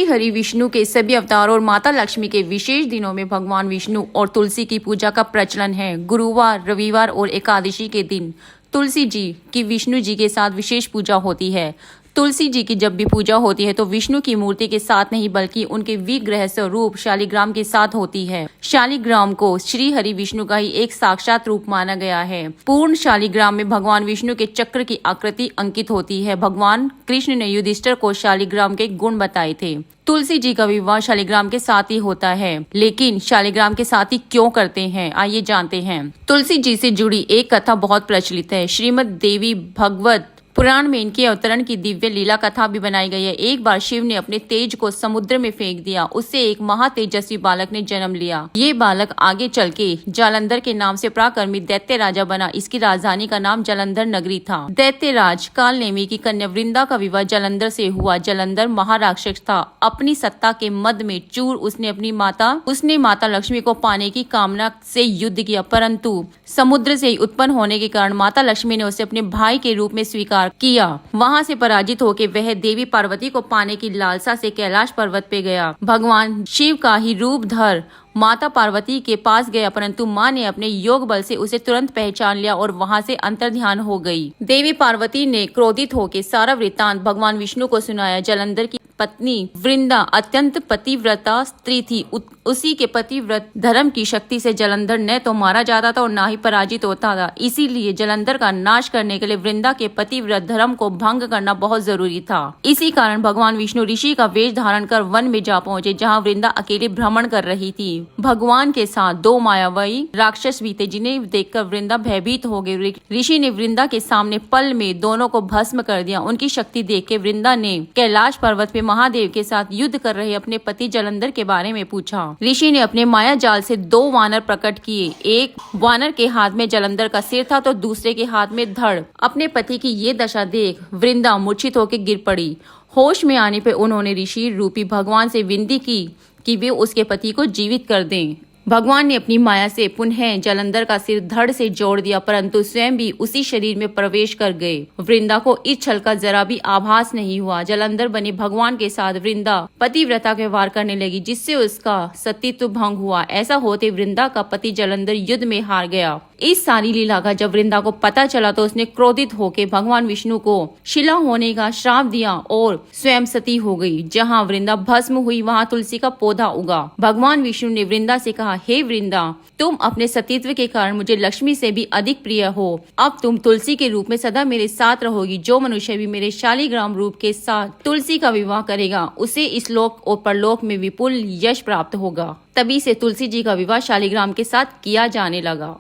हरि विष्णु के सभी अवतार और माता लक्ष्मी के विशेष दिनों में भगवान विष्णु और तुलसी की पूजा का प्रचलन है। गुरुवार, रविवार और एकादशी के दिन तुलसी जी की विष्णु जी के साथ विशेष पूजा होती है। तुलसी जी की जब भी पूजा होती है तो विष्णु की मूर्ति के साथ नहीं बल्कि उनके विग्रह स्वरूप शालिग्राम के साथ होती है। शालिग्राम को श्री हरि विष्णु का ही एक साक्षात रूप माना गया है। पूर्ण शालिग्राम में भगवान विष्णु के चक्र की आकृति अंकित होती है। भगवान कृष्ण ने युधिष्ठिर को शालिग्राम के गुण बताए थे। तुलसी जी का विवाह शालिग्राम के साथ ही होता है, लेकिन शालिग्राम के साथ ही क्यों करते हैं, आइए जानते हैं। तुलसी जी से जुड़ी एक कथा बहुत प्रचलित है। श्रीमद देवी भगवत पुराण में इनके अवतरण की दिव्य लीला कथा भी बनाई गई है। एक बार शिव ने अपने तेज को समुद्र में फेंक दिया। उससे एक महातेजस्वी बालक ने जन्म लिया। ये बालक आगे चल के जालंधर के नाम से पराक्रमी दैत्य राजा बना। इसकी राजधानी का नाम जालंधर नगरी था। दैत्य राज कालनेमी की कन्या वृंदा का विवाह जालंधर से हुआ। जालंधर महाराक्षस था। अपनी सत्ता के मद में चूर उसने माता लक्ष्मी को पाने की कामना से युद्ध किया, परंतु समुद्र से उत्पन्न होने के कारण माता लक्ष्मी ने उसे अपने भाई के रूप में स्वीकार किया। वहां से पराजित होकर वह देवी पार्वती को पाने की लालसा से कैलाश पर्वत पे गया। भगवान शिव का ही रूप धर माता पार्वती के पास गया, परंतु मां ने अपने योग बल से उसे तुरंत पहचान लिया और वहां से अंतर्ध्यान हो गई। देवी पार्वती ने क्रोधित होकर सारा वृत्तांत भगवान विष्णु को सुनाया। जालंधर की पत्नी वृंदा अत्यंत पतिव्रता स्त्री थी। उसी के पतिव्रत धर्म की शक्ति से जालंधर न तो मारा जाता था और न ही पराजित होता था। इसीलिए जालंधर का नाश करने के लिए वृंदा के पतिव्रत धर्म को भंग करना बहुत जरूरी था। इसी कारण भगवान विष्णु ऋषि का वेश धारण कर वन में जा पहुंचे, जहां वृंदा अकेले भ्रमण कर रही थी। भगवान के साथ दो मायावी राक्षस भी थे, जिन्हें देखकर वृंदा भयभीत हो गई। ऋषि ने वृंदा के सामने पल में दोनों को भस्म कर दिया। उनकी शक्ति देख के वृंदा ने कैलाश पर्वत पे महादेव के साथ युद्ध कर रहे अपने पति जालंधर के बारे में पूछा। ऋषि ने अपने माया जाल से दो वानर प्रकट किए। एक वानर के हाथ में जालंधर का सिर था तो दूसरे के हाथ में धड़। अपने पति की ये दशा देख वृंदा मूर्छित होकर गिर पड़ी। होश में आने पर उन्होंने ऋषि रूपी भगवान से विनती की कि वे उसके पति को जीवित कर दें। भगवान ने अपनी माया से पुनः जालंधर का सिर धड़ से जोड़ दिया, परंतु स्वयं भी उसी शरीर में प्रवेश कर गए। वृंदा को इस छल का जरा भी आभास नहीं हुआ। जालंधर बने भगवान के साथ वृंदा पतिव्रता के व्यवहार करने लगी, जिससे उसका सतीत्व भंग हुआ। ऐसा होते वृंदा का पति जालंधर युद्ध में हार गया। इस सारी लीला का जब वृंदा को पता चला तो उसने क्रोधित होकर भगवान विष्णु को शिला होने का श्राप दिया और स्वयं सती हो गई। जहाँ वृंदा भस्म हुई वहाँ तुलसी का पौधा उगा। भगवान विष्णु ने वृंदा से कहा, हे वृंदा, तुम अपने सतीत्व के कारण मुझे लक्ष्मी से भी अधिक प्रिय हो। अब तुम तुलसी के रूप में सदा मेरे साथ रहोगी। जो मनुष्य भी मेरे शालिग्राम रूप के साथ तुलसी का विवाह करेगा, उसे इस लोक और परलोक में विपुल यश प्राप्त होगा। तभी से तुलसी जी का विवाह शालिग्राम के साथ किया जाने लगा।